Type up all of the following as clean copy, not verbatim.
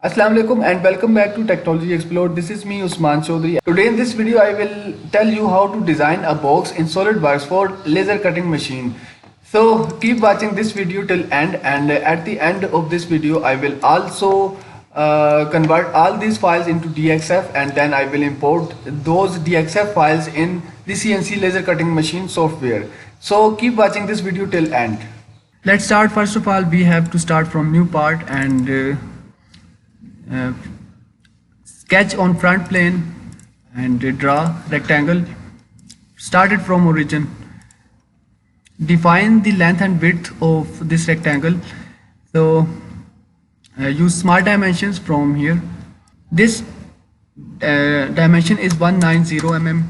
Assalamu alaikum and welcome back to Technology Explored. This is me Usman Chaudhary. Today in this video I will tell you how to design a box in SolidWorks for laser cutting machine. So keep watching this video till end, and at the end of this video I will also convert all these files into DXF, and then I will import those DXF files in the CNC laser cutting machine software. So keep watching this video till end. Let's start. First of all, we have to start from new part and sketch on front plane and draw rectangle. Start it from origin. Define the length and width of this rectangle. So use smart dimensions from here. This dimension is 190 mm,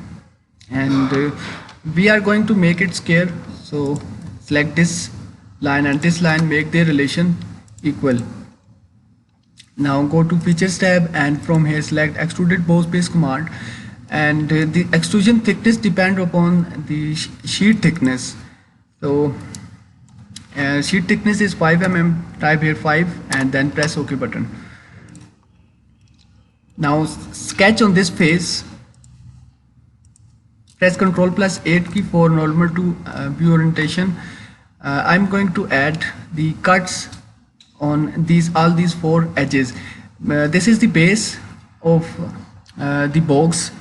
and we are going to make it square. So select this line and this line, make their relation equal. Now go to features tab, and from here select extruded boss base command, and the extrusion thickness depend upon the sheet thickness. So sheet thickness is 5 mm, type here 5 and then press OK button. Now sketch on this face. Press Ctrl+8 key for normal to view orientation. I'm going to add the cuts on all these four edges. This is the base of the box.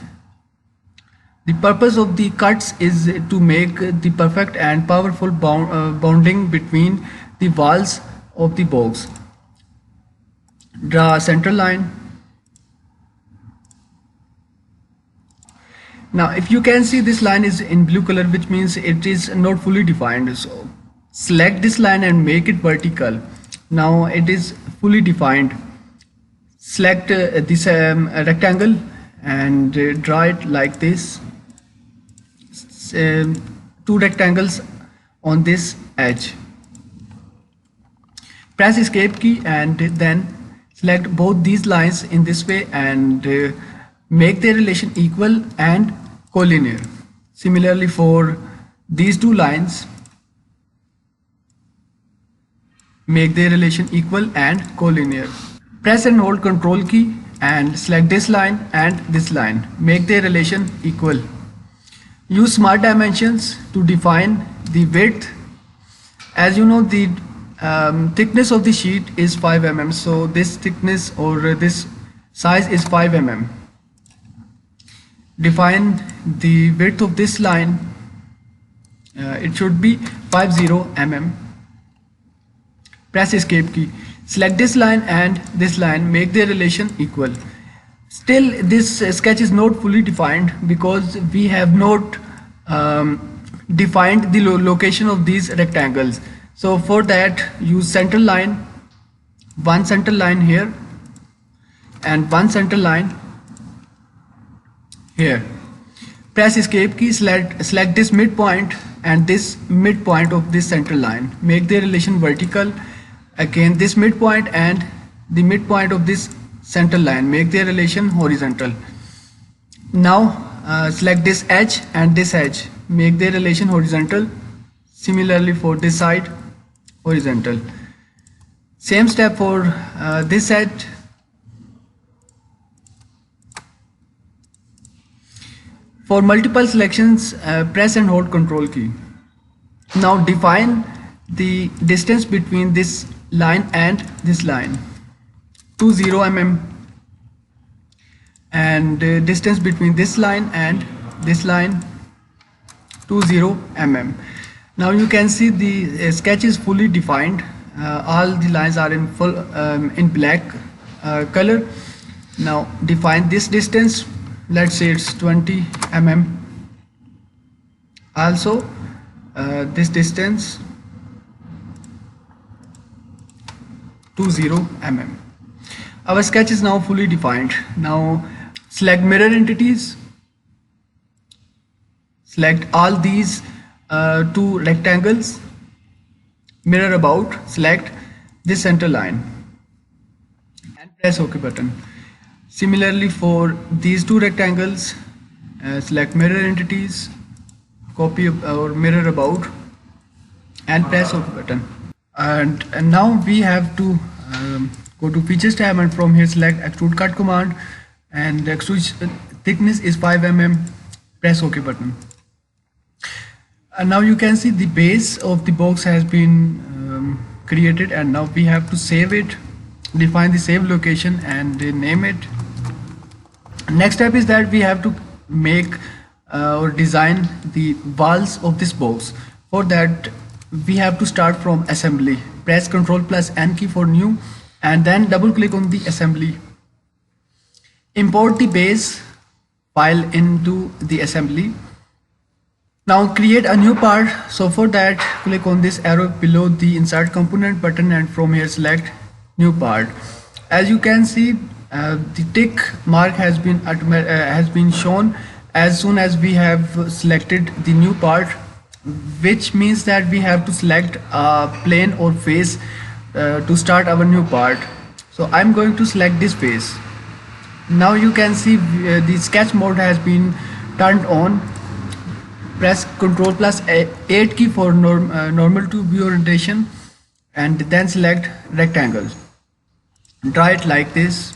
The purpose of the cuts is to make the perfect and powerful bonding between the walls of the box. Draw a center line. Now if you can see, this line is in blue color, which means it is not fully defined. So select this line and make it vertical. Now it is fully defined. Select this rectangle and draw it like this. Two rectangles on this edge. Press escape key and then select both these lines in this way and make their relation equal and collinear. Similarly for these two lines, make their relation equal and collinear. Press and hold Ctrl key and select this line and this line, make their relation equal. Use smart dimensions to define the width. As you know, the thickness of the sheet is 5 mm, so this thickness or this size is 5 mm. Define the width of this line. It should be 50 mm. Press escape key. Select this line and this line, make their relation equal. Still this sketch is not fully defined because we have not defined the location of these rectangles. So for that, use center line, one center line here and one center line here. Press escape key, select this midpoint and this midpoint of this center line, make their relation vertical. Again this midpoint and the midpoint of this center line, make their relation horizontal. Now select this edge and this edge, make their relation horizontal. Similarly for this side, horizontal. Same step for this edge. For multiple selections, press and hold Ctrl key. Now define the distance between this line and this line, 20 mm, and distance between this line and this line, 20 mm. Now you can see the sketch is fully defined. All the lines are in full in black color. Now define this distance. Let's say it's 20 mm. Also this distance 20 mm. Our sketch is now fully defined. Now select mirror entities. Select all these two rectangles. Mirror about. Select this center line and press OK button. Similarly for these two rectangles, select mirror entities, copy or mirror about and press OK button. And now we have to Go to features tab and from here select extrude cut command, and the extrude thickness is 5 mm. Press OK button. And now you can see the base of the box has been created, and now we have to save it, define the save location and name it. Next step is that we have to make or design the walls of this box. For that we have to start from assembly. Press Ctrl plus N key for new and then double click on the assembly. Import the base file into the assembly. Now create a new part. So for that click on this arrow below the insert component button and from here select new part. As you can see, the tick mark has been shown as soon as we have selected the new part, which means that we have to select a plane or face to start our new part. So I'm going to select this face. Now you can see the sketch mode has been turned on. Press Ctrl plus 8 key for normal to view orientation and then select rectangle. Draw it like this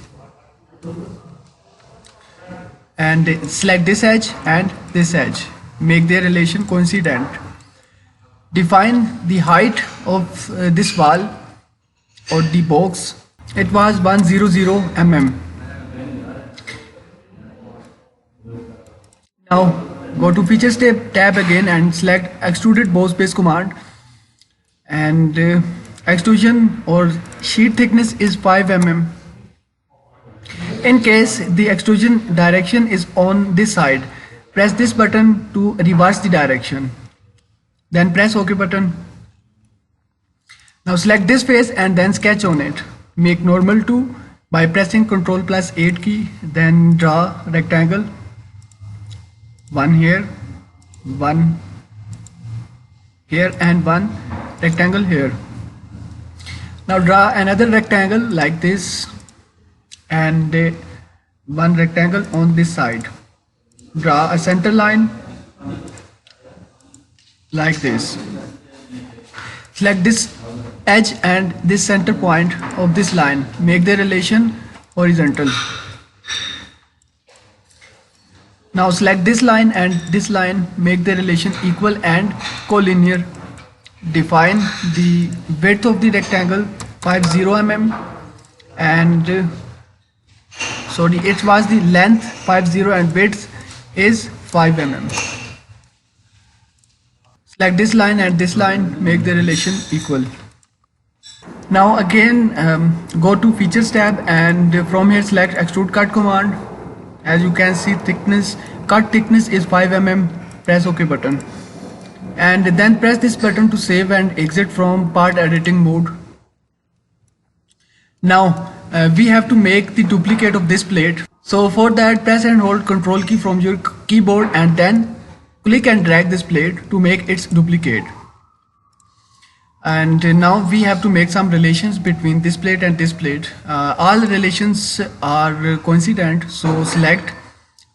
and select this edge and this edge. Make their relation coincident. Define the height of this wall or the box. It was 100 mm. Now go to features tab again and select extruded boss base command, and extrusion or sheet thickness is 5 mm. In case the extrusion direction is on this side, press this button to reverse the direction, then press OK button. Now select this face and then sketch on it. Make normal to by pressing Ctrl plus 8 key, then draw rectangle, one here, one here and one rectangle here. Now draw another rectangle like this and one rectangle on this side. Draw a center line like this. Select this edge and this center point of this line. Make the relation horizontal. Now select this line and this line, make the relation equal and collinear. Define the width of the rectangle 50 mm and it was the length 50 and width is 5 mm. Select this line and this line, make the relation equal. Now again go to features tab and from here select extrude cut command. As you can see, cut thickness is 5 mm. Press OK button and then press this button to save and exit from part editing mode. Now we have to make the duplicate of this plate. So for that press and hold Ctrl key from your keyboard and then click and drag this plate to make its duplicate. And now we have to make some relations between this plate and this plate. All relations are coincident, so select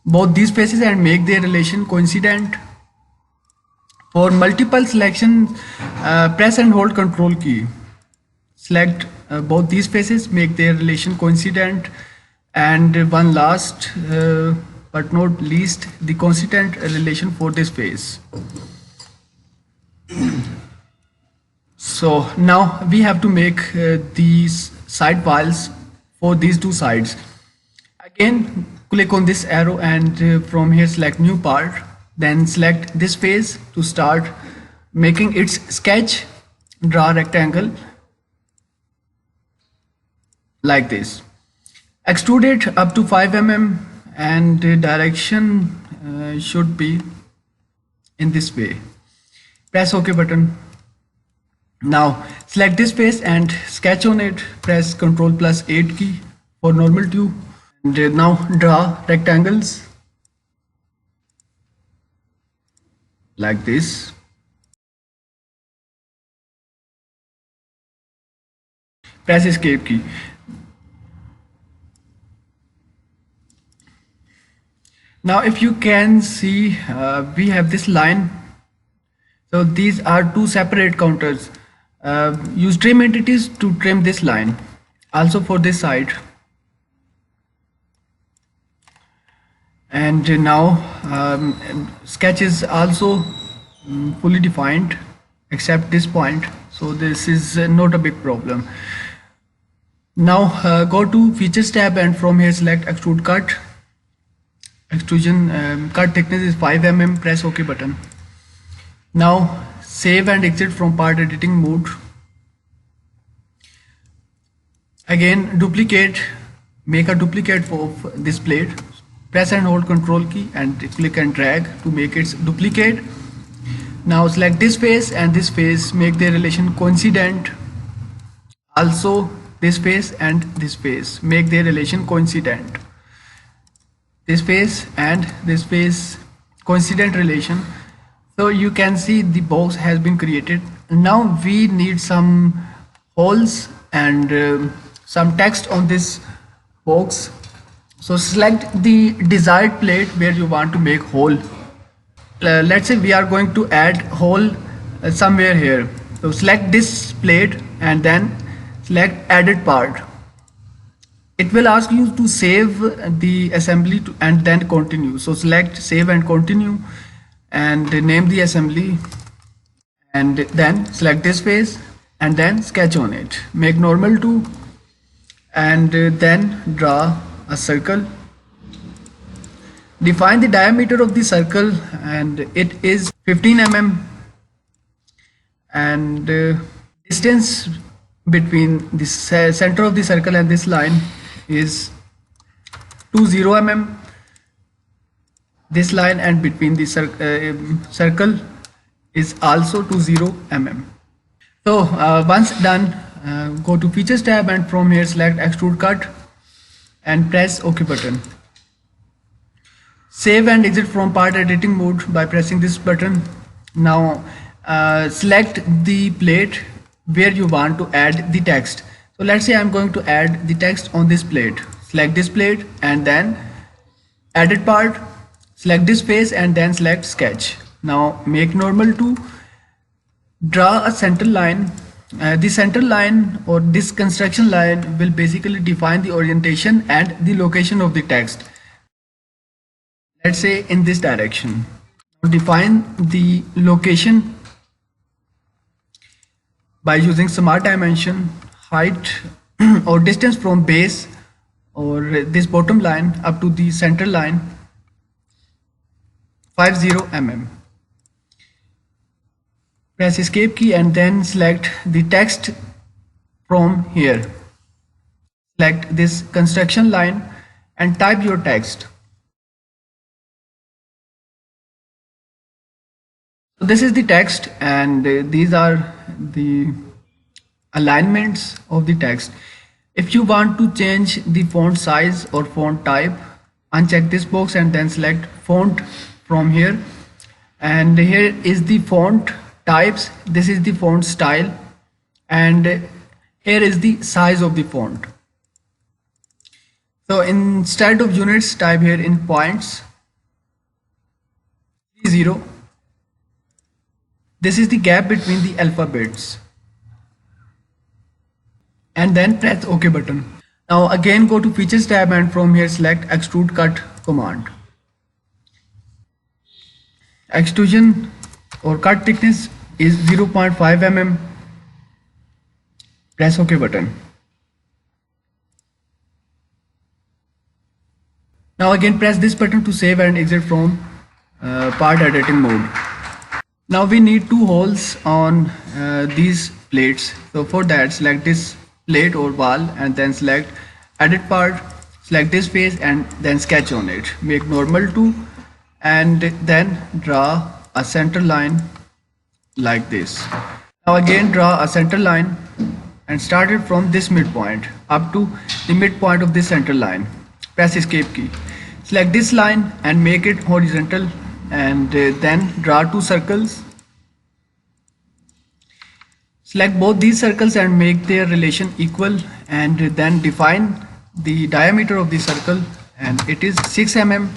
both these faces and make their relation coincident. For multiple selections, press and hold Ctrl key. Select both these faces, make their relation coincident, and one last but not least, the coincident relation for this face. So now we have to make these side walls for these two sides. Again click on this arrow and from here select new part, then select this face to start making its sketch. Draw rectangle like this. Extrude it up to 5 mm and direction should be in this way. Press OK button. Now select this face and sketch on it. Press Ctrl plus 8 key for normal view and now draw rectangles like this. Press escape key. Now if you can see, we have this line. So these are two separate counters. Use trim entities to trim this line. also for this side. And now sketch is also fully defined except this point, so this is not a big problem. Now go to features tab and from here select extrude cut. Extrusion cut thickness is 5 mm. Press OK button. Now save and exit from part editing mode. Again duplicate, make a duplicate of this plate. Press and hold Ctrl key and click and drag to make it duplicate. Now select this face and this face, make their relation coincident. Also this face and this face, make their relation coincident. This face and this face, coincident relation. So you can see the box has been created. Now we need some holes and some text on this box. So select the desired plate where you want to make hole. Let's say we are going to add hole somewhere here. So select this plate and then select edit part. It will ask you to save the assembly and then continue. So select save and continue and name the assembly and then select this face and then sketch on it. Make normal to and then draw a circle. Define the diameter of the circle and it is 15 mm and distance between the center of the circle and this line is 20 mm. This line and between the circle is also 20 mm. So once done, go to features tab and from here select extrude cut and press OK button. Save and exit from part editing mode by pressing this button. Now select the plate where you want to add the text. So let's say I'm going to add the text on this plate. Select this plate and then edit part, select this face and then select sketch. Now make normal to, draw a center line. The center line or this construction line will basically define the orientation and the location of the text. Let's say in this direction. Define the location by using smart dimension, height or distance from base or this bottom line up to the center line 50 mm. Press escape key and then select the text from here. Select this construction line and type your text. So this is the text and these are the alignments of the text. If you want to change the font size or font type, uncheck this box and then select font from here. And here is the font types, this is the font style and here is the size of the font. So instead of units, type here in points 0. This is the gap between the alphabets and then press OK button. Now again go to features tab and from here select extrude cut command. Extrusion or cut thickness is 0.5 mm. Press OK button. Now again press this button to save and exit from part editing mode. Now we need two holes on these plates. So for that select this plate or wall and then select edit part, select this face and then sketch on it. Make normal to and then draw a center line like this. Now again draw a center line and start it from this midpoint up to the midpoint of this center line. Press escape key. Select this line and make it horizontal and then draw two circles. Select both these circles and make their relation equal and then define the diameter of the circle and it is 6 mm.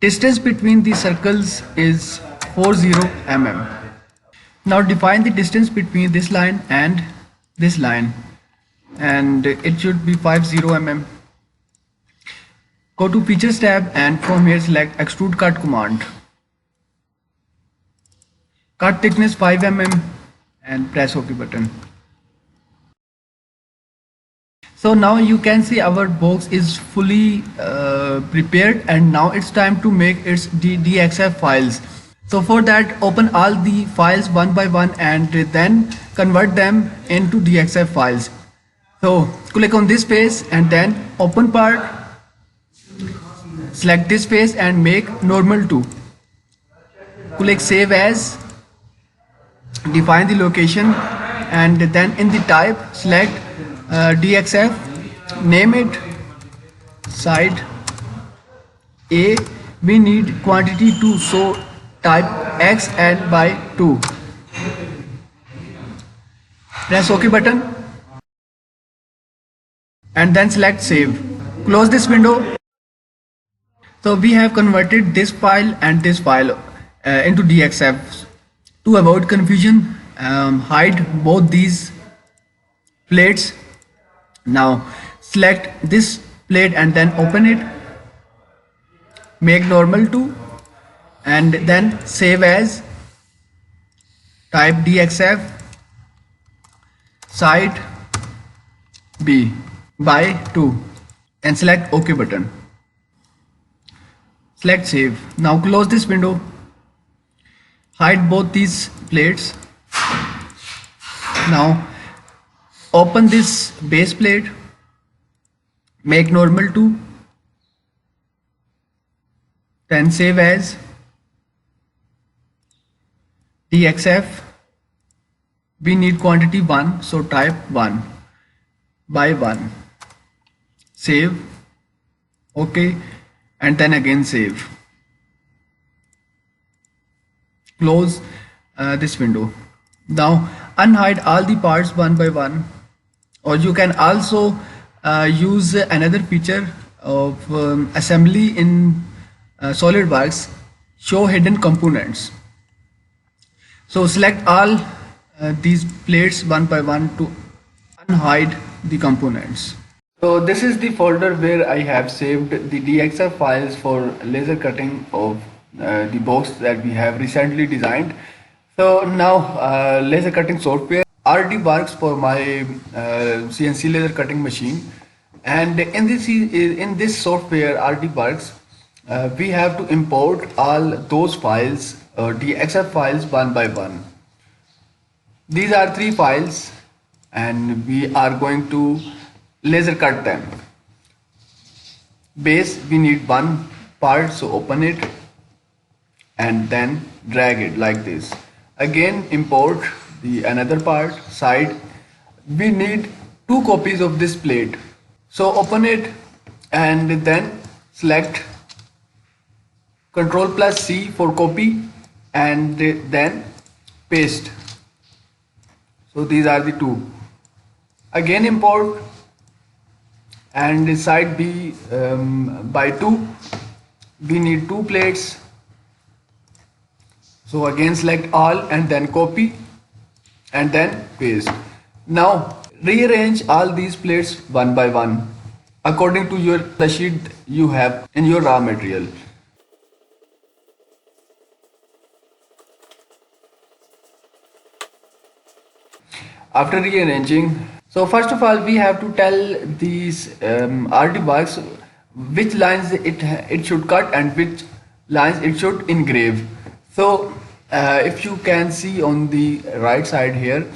Distance between the circles is 40 mm. Now define the distance between this line and this line. and it should be 50 mm. Go to features tab and from here select extrude cut command. Cut thickness 5 mm and press OK button. So now you can see our box is fully prepared, and now it's time to make its DXF files. So for that, open all the files one by one and then convert them into DXF files. So click on this face and then open part, select this face and make normal to. Click save as, define the location, and then in the type select DXF, name it site A. We need quantity 2, so type X and by 2. Press OK button and then select save. Close this window. So we have converted this file and this file into DXF. To avoid confusion, hide both these plates. Now select this plate and then open it, make normal to, and then save as, type DXF site B by 2 and select OK button. Select save. Now close this window, hide both these plates. Now open this base plate, make normal to, then save as DXF. We need quantity 1, so type 1 by 1. Save, OK, and then again save. Close this window. Now unhide all the parts one by one, or you can also use another feature of assembly in SolidWorks, show hidden components. So select all these plates one by one to unhide the components. So this is the folder where I have saved the DXF files for laser cutting of the box that we have recently designed. So now laser cutting software already works for my CNC laser cutting machine, and in this software already works. We have to import all those files, DXF files, one by one. These are 3 files and we are going to laser cut them. Base, we need 1 part, so open it and then drag it like this. Again import the another part. Side, we need 2 copies of this plate, so open it and then select Ctrl+C for copy and then paste. So these are the 2. Again import and side B by 2. We need 2 plates. So again select all and then copy and then paste. Now rearrange all these plates one by one according to the sheet you have in your raw material. After rearranging, so first of all we have to tell these artworks which lines it should cut and which lines it should engrave. So if you can see on the right side here,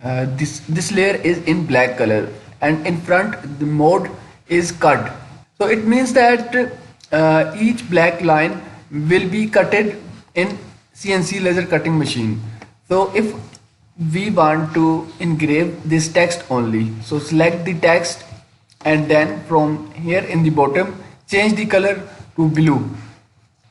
this layer is in black color and in front the mode is cut. So it means that each black line will be cutted in CNC laser cutting machine. So if we want to engrave this text only, so select the text and then from here in the bottom change the color to blue.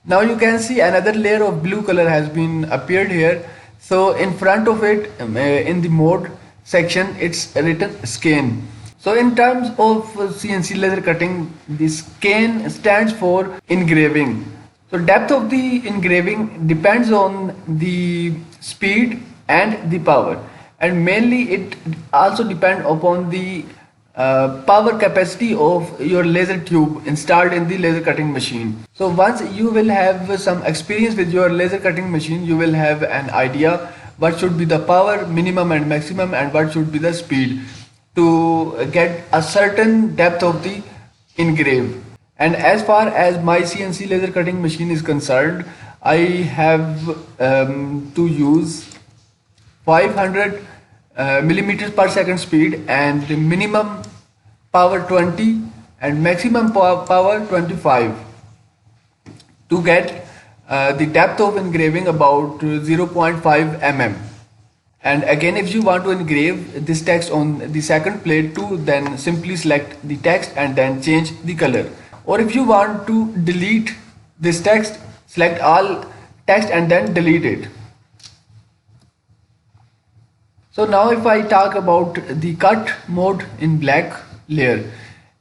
Now you can see another layer of blue color has been appeared here. So in front of it in the mode section it's written scan. So in terms of CNC laser cutting, the scan stands for engraving. So depth of the engraving depends on the speed and the power, and mainly it also depends upon the power capacity of your laser tube installed in the laser cutting machine. So once you will have some experience with your laser cutting machine, you will have an idea what should be the power minimum and maximum, and what should be the speed to get a certain depth of the engrave. And as far as my CNC laser cutting machine is concerned, I have to use 500 millimeters per second speed, and the minimum power 20 and maximum power 25 to get the depth of engraving about 0.5 mm. And again, if you want to engrave this text on the second plate too, then simply select the text and then change the color. Or if you want to delete this text, select all text and then delete it. So now if I talk about the cut mode in black layer,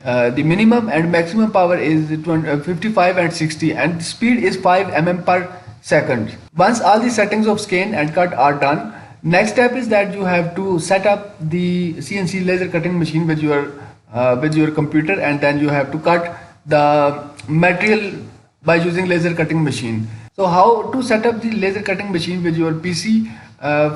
the minimum and maximum power is 55 and 60, and the speed is 5 mm per second. Once all the settings of scan and cut are done, next step is that you have to set up the CNC laser cutting machine with your computer, and then you have to cut the material by using laser cutting machine. So how to set up the laser cutting machine with your PC?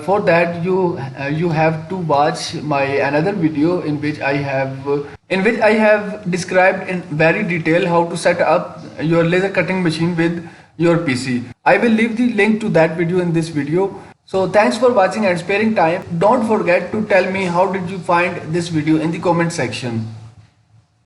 For that you have to watch my another video in which I have described in very detail how to set up your laser cutting machine with your PC. I will leave the link to that video in this video. So thanks for watching and sparing time. Don't forget to tell me how did you find this video in the comment section.